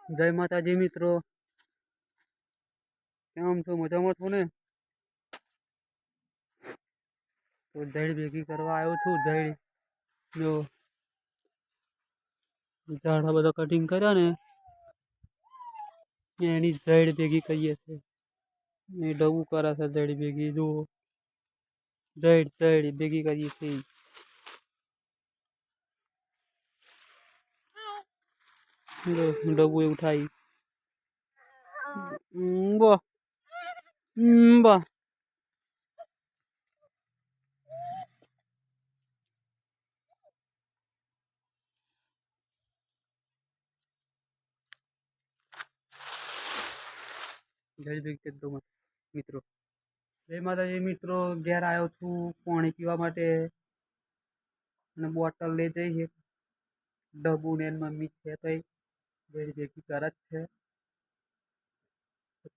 જય માતાજી મિત્રો, કેમ છો? મજામાં છો ને? તો દહીં ભેગી કરવા આવ્યો છું. દહીં જો ઝાડા બધા કટિંગ કર્યા ને એની દહીં ભેગી કરીએ છીએ. એ ડબું કરે છે દહીં ભેગી. જો દહીં ભેગી કરીએ છીએ. ડબું એવું થાય. બા બા દહીં ભેગી કરી દો મિત્રો. જય માતાજી મિત્રો, ઘેર આવ્યો છું પાણી પીવા માટે અને બોટલ લઈ જઈએ. ડબ્બુ ને મમ્મી છે તઈ દહીં ભેગી કરે જ છે.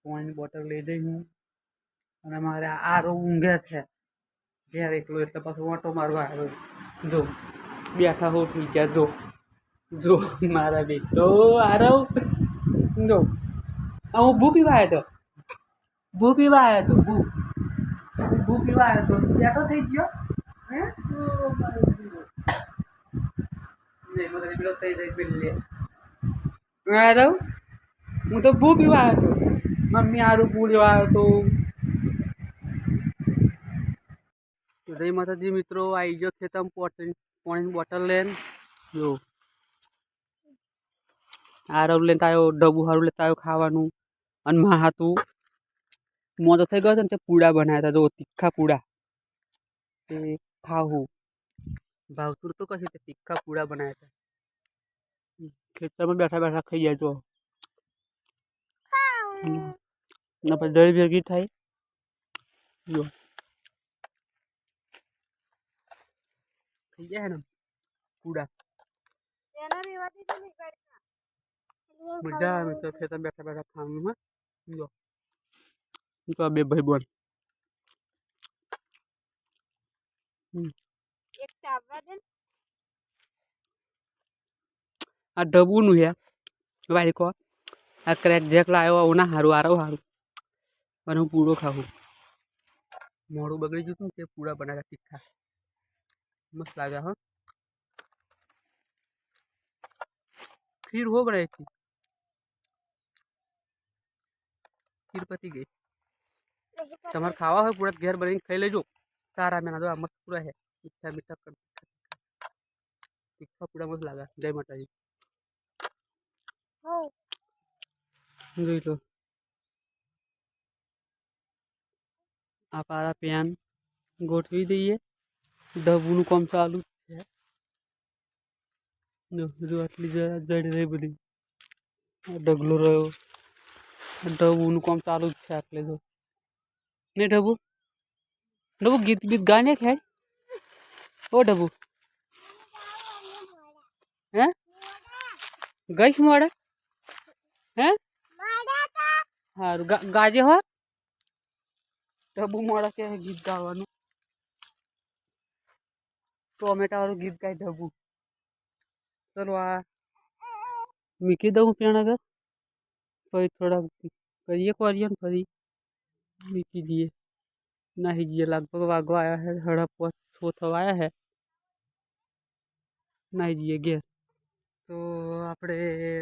પાણીની બોટલ લઈ જઈ હું અને મારે આરો ઊંઘે છે ઘેર એકલો, એટલે પાછો ઓટો મારવા આવ્યો. જો બેઠા હો થઈ ગયા. જો જો મારા બેટો આરવ જો હું ભૂ પીવા આવ્યો તો ભૂ પીવા આવ્યો તો ભૂ પીવા આવ્યો તો બેઠો થઈ ગયો. હે આરવ હું તો ભૂ પીવા આવ્યો તો મમ્મી આરું ભૂ લેવા આવ્યો તો. જય માતાજી મિત્રો, આવી ગયો ખેતરમાં પાણીની બોટલ લઈને. જો આરવ લઈને આવ્યો, ડબ્બુ સારું લેતા આવ્યો ખાવાનું. અને માં હતું મોતો થઈ ગયો હતો ને તે પૂડા બનાવ્યા હતા. જો તીખા પૂડા તે ખાવું ભાવતું તો કશું તે તીખા પૂડા બનાવ્યા હતા. ખેતરમાં બેઠા બેઠા ખાઈ જાય. જો ના પછી દહીં ભેગી થાય. જો થઈ જાય ને પૂડા, મજા આવે તો ખેતર બેઠા બેઠા ખાવાનું. હા જો તો બે ભાઈ બોલ આ ડબુનું છે વાળી કો આ ક્રેક જેક લાવ્યો આવું ના સારું આરો સારું. અને હું પૂડો ખાવું. મોડું બગડી જતું તે પૂડા બનાવ્યા તીખા મસ્ત લાગ્યા. હા ખીર હો બનાવી હતી. ખીર પતી ગઈ. તમારે ખાવા હોય પૂરા ઘેર બનાવીને ખાઈ લેજો. સારા મેના જો આ મસ્ત પૂરા છે. મીઠા મીઠા તીખા પૂરા મસ્ત લાગે. જય માતાજી. જોઈ લો આ પારા પેન ગોઠવી દઈએ. ડબ્બુનું કામ ચાલુ છે. જો આટલી જડી રહી બધી ઢગલો રહ્યો. ડબ્બુનું કામ ચાલુ જ છે આટલે. જો ને ડબ્બુ ડબ્બુ ગીત બીત ગાને ખેડ. ઓ ડબ્બુ હે ગઈશ મોડે હે સારું ગાજે હો. ડબ્બુ મોડા કે ગીત ગાવાનું. ટોમેટા વાળું ગીત ગાય ડબ્બુ. ચલો આ મૂકી દઉં ત્યાં આગળ પછી થોડાક કરીએ કરીએ ને ફરી મૂકી દઈએ. નાહી જઈએ. લગભગ વાગવા આવ્યા છે 6:30 થવા આવ્યા છે. નાહી જઈએ ઘેર. તો આપણે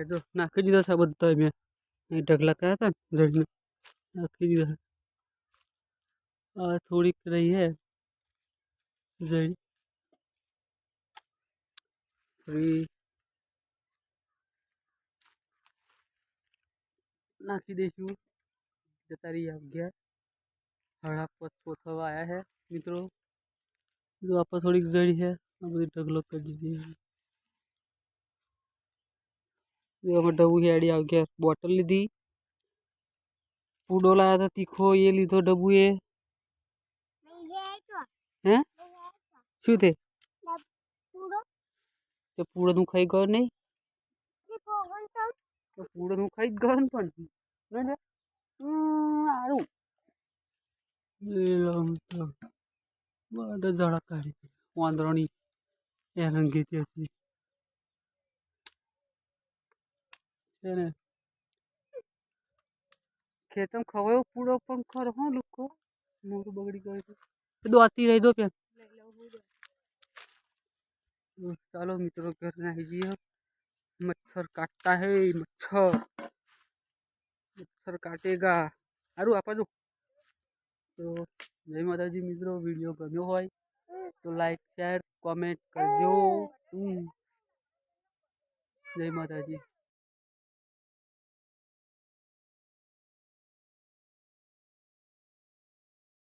જો નાખી દીધા છે બધા. મેં અહીં ઢગલા કર્યા હતા ને જઈને નાખી દીધા. થોડીક રહી है जड़ ફરી નાખી દઈશું. જતા રહી ગયા 5:30 થવા આવ્યા है મિત્રો. જો આપણે થોડીક જડી છે આ બધી ઢગલો કરી દીધી. જો અમે ડબ્બુ હેડી આવી ગયા. બોટલ લીધી, પૂડો લાવ્યા હતા તીખો એ લીધો ડબ્બુ એ. હે શું તે પૂડો નું ખાઈ ગયો નહીં. તો પૂડો નું ખાઈ જ ગયો ને પણ સારું. બધા ઝાડા કાઢી વાંદરોની એરંગી છે ને. ખેતમ ખવાયો પૂરો પણ ખરો હો લોકો મોરું બગડી ગયું તો દોતી રહી દો પેન ચાલો મિત્રો घर में आई जी मच्छर काटता है मच्छर काटेगा सारू आप जो तो जय माता जी मित्रों वीडियो गम्यो होय तो लाइक शेयर कमेंट करजो जय माता जी।